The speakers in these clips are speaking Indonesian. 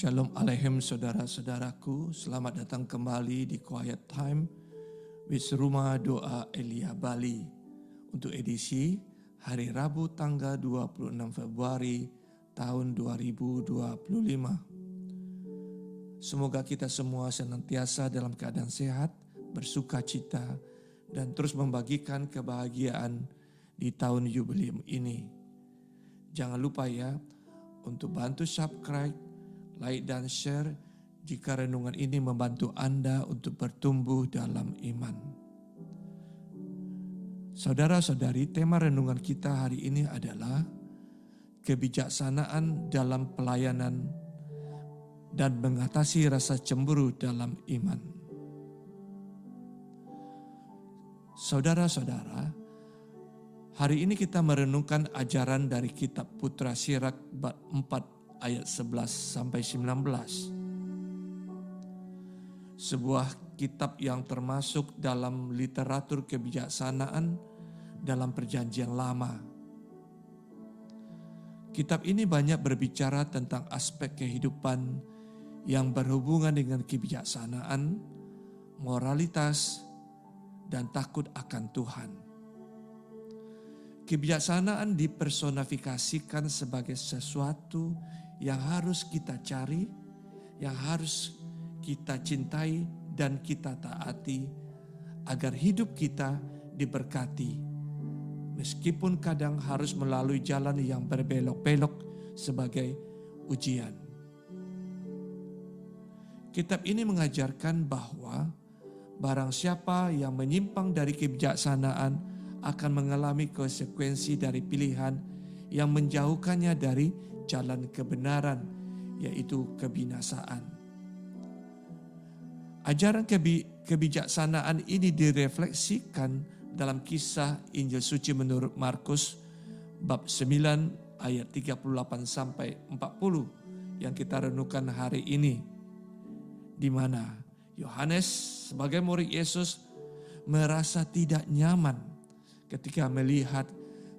Shalom Aleichem saudara-saudaraku, selamat datang kembali di Quiet Time with Rumah Doa Elia Bali untuk edisi hari Rabu tanggal 26 Februari tahun 2025. Semoga kita semua senantiasa dalam keadaan sehat, bersuka cita, dan terus membagikan kebahagiaan di tahun jubileum ini. Jangan lupa ya, untuk bantu subscribe, like dan share jika renungan ini membantu Anda untuk bertumbuh dalam iman. Saudara-saudari, tema renungan kita hari ini adalah kebijaksanaan dalam pelayanan dan mengatasi rasa cemburu dalam iman. Saudara-saudara, hari ini kita merenungkan ajaran dari kitab Putra Sirak bab 4 ayat 11 sampai 19. Sebuah kitab yang termasuk dalam literatur kebijaksanaan dalam Perjanjian Lama. Kitab ini banyak berbicara tentang aspek kehidupan yang berhubungan dengan kebijaksanaan, moralitas, dan takut akan Tuhan. Kebijaksanaan dipersonifikasikan sebagai sesuatu yang harus kita cari, yang harus kita cintai dan kita taati agar hidup kita diberkati. Meskipun kadang harus melalui jalan yang berbelok-belok sebagai ujian. Kitab ini mengajarkan bahwa barang siapa yang menyimpang dari kebijaksanaan akan mengalami konsekuensi dari pilihan yang menjauhkannya dari jalan kebenaran, yaitu kebinasaan. Ajaran kebijaksanaan ini direfleksikan dalam kisah Injil Suci menurut Markus bab 9 ayat 38 sampai 40 yang kita renungkan hari ini, di mana Yohanes sebagai murid Yesus merasa tidak nyaman ketika melihat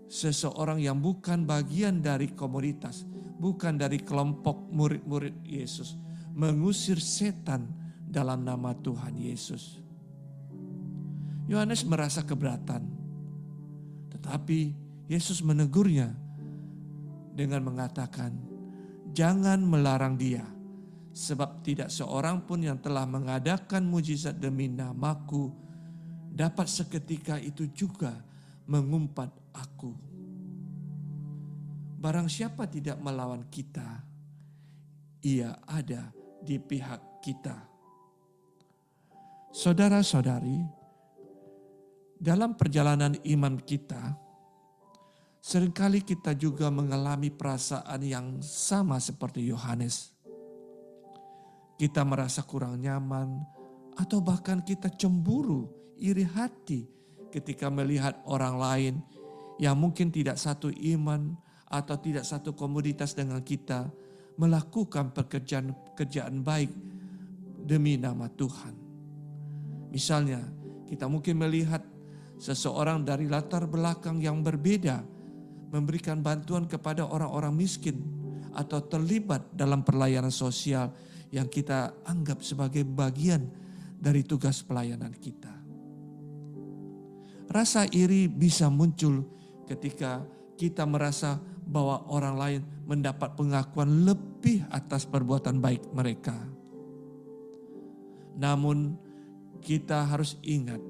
seseorang yang bukan bagian dari komunitas, bukan dari kelompok murid-murid Yesus, mengusir setan dalam nama Tuhan Yesus. Yohanes merasa keberatan, tetapi Yesus menegurnya dengan mengatakan, "Jangan melarang dia, sebab tidak seorang pun yang telah mengadakan mujizat demi namaku dapat seketika itu juga mengumpat aku. Barang siapa tidak melawan kita, ia ada di pihak kita." Saudara-saudari, dalam perjalanan iman kita, seringkali kita juga mengalami perasaan yang sama seperti Yohanes. Kita merasa kurang nyaman, atau bahkan kita cemburu, iri hati ketika melihat orang lain yang mungkin tidak satu iman atau tidak satu komoditas dengan kita melakukan pekerjaan baik demi nama Tuhan. Misalnya, kita mungkin melihat seseorang dari latar belakang yang berbeda memberikan bantuan kepada orang-orang miskin atau terlibat dalam pelayanan sosial yang kita anggap sebagai bagian dari tugas pelayanan kita. Rasa iri bisa muncul ketika kita merasa bahwa orang lain mendapat pengakuan lebih atas perbuatan baik mereka. Namun kita harus ingat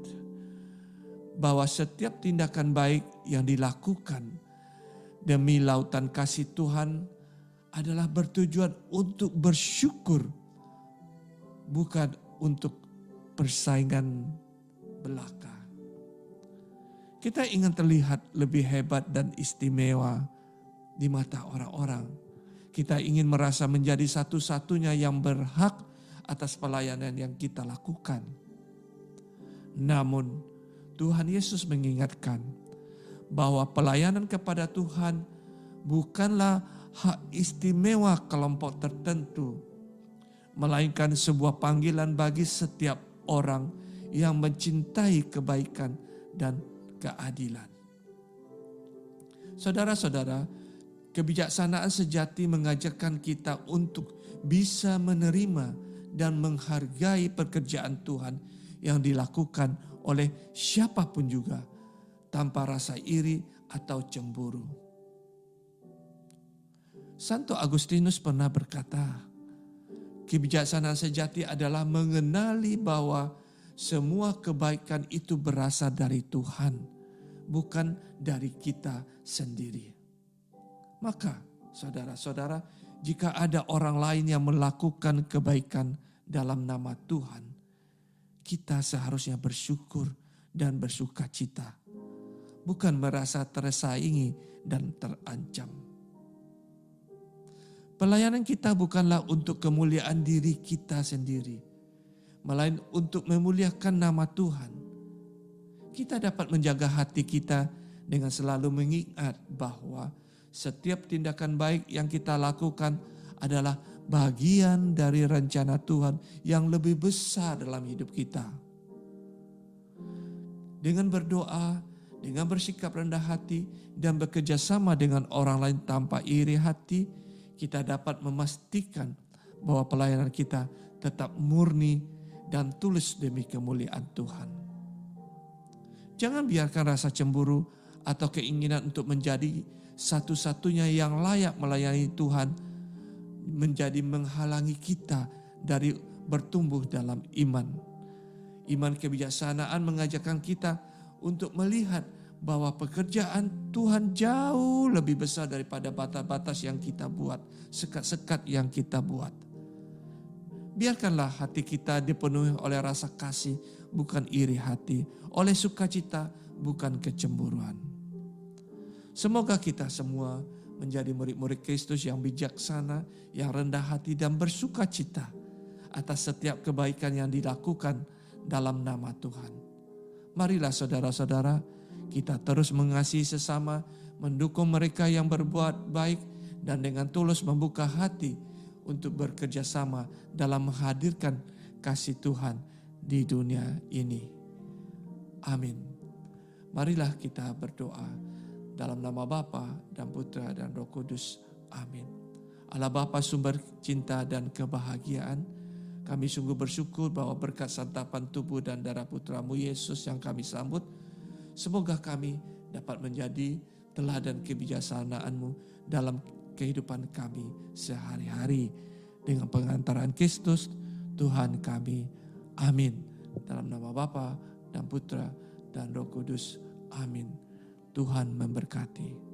bahwa setiap tindakan baik yang dilakukan demi lautan kasih Tuhan adalah bertujuan untuk bersyukur, bukan untuk persaingan belaka. Kita ingin terlihat lebih hebat dan istimewa di mata orang-orang. Kita ingin merasa menjadi satu-satunya yang berhak atas pelayanan yang kita lakukan. Namun Tuhan Yesus mengingatkan bahwa pelayanan kepada Tuhan bukanlah hak istimewa kelompok tertentu, melainkan sebuah panggilan bagi setiap orang yang mencintai kebaikan dan keadilan. Saudara-saudara, Kebijaksanaan sejati mengajarkan kita untuk bisa menerima dan menghargai pekerjaan Tuhan yang dilakukan oleh siapapun juga, tanpa rasa iri atau cemburu. Santo Agustinus pernah berkata, kebijaksanaan sejati adalah mengenali bahwa semua kebaikan itu berasal dari Tuhan, bukan dari kita sendiri. Maka, saudara-saudara, jika ada orang lain yang melakukan kebaikan dalam nama Tuhan, kita seharusnya bersyukur dan bersukacita, bukan merasa tersaingi dan terancam. Pelayanan kita bukanlah untuk kemuliaan diri kita sendiri, melainkan untuk memuliakan nama Tuhan. Kita dapat menjaga hati kita dengan selalu mengingat bahwa setiap tindakan baik yang kita lakukan adalah bagian dari rencana Tuhan yang lebih besar dalam hidup kita. Dengan berdoa, dengan bersikap rendah hati, dan bekerja sama dengan orang lain tanpa iri hati, kita dapat memastikan bahwa pelayanan kita tetap murni dan tulus demi kemuliaan Tuhan. Jangan biarkan rasa cemburu atau keinginan untuk menjadi satu-satunya yang layak melayani Tuhan menjadi menghalangi kita dari bertumbuh dalam iman. Iman kebijaksanaan mengajarkan kita untuk melihat bahwa pekerjaan Tuhan jauh lebih besar daripada batas-batas yang kita buat, sekat-sekat yang kita buat. Biarkanlah hati kita dipenuhi oleh rasa kasih, bukan iri hati, oleh sukacita, bukan kecemburuan. Semoga kita semua menjadi murid-murid Kristus yang bijaksana, yang rendah hati dan bersukacita atas setiap kebaikan yang dilakukan dalam nama Tuhan. Marilah saudara-saudara, kita terus mengasihi sesama, mendukung mereka yang berbuat baik, dan dengan tulus membuka hati untuk bekerja sama dalam menghadirkan kasih Tuhan di dunia ini. Amin. Marilah kita berdoa. Dalam nama Bapa dan Putra dan Roh Kudus. Amin. Allah Bapa sumber cinta dan kebahagiaan, kami sungguh bersyukur bahwa berkat santapan tubuh dan darah Putramu Yesus yang kami sambut, semoga kami dapat menjadi teladan kebijaksanaan-Mu dalam kehidupan kami sehari-hari. Dengan pengantaran Kristus Tuhan kami. Amin. Dalam nama Bapa dan Putra dan Roh Kudus. Amin. Tuhan memberkati.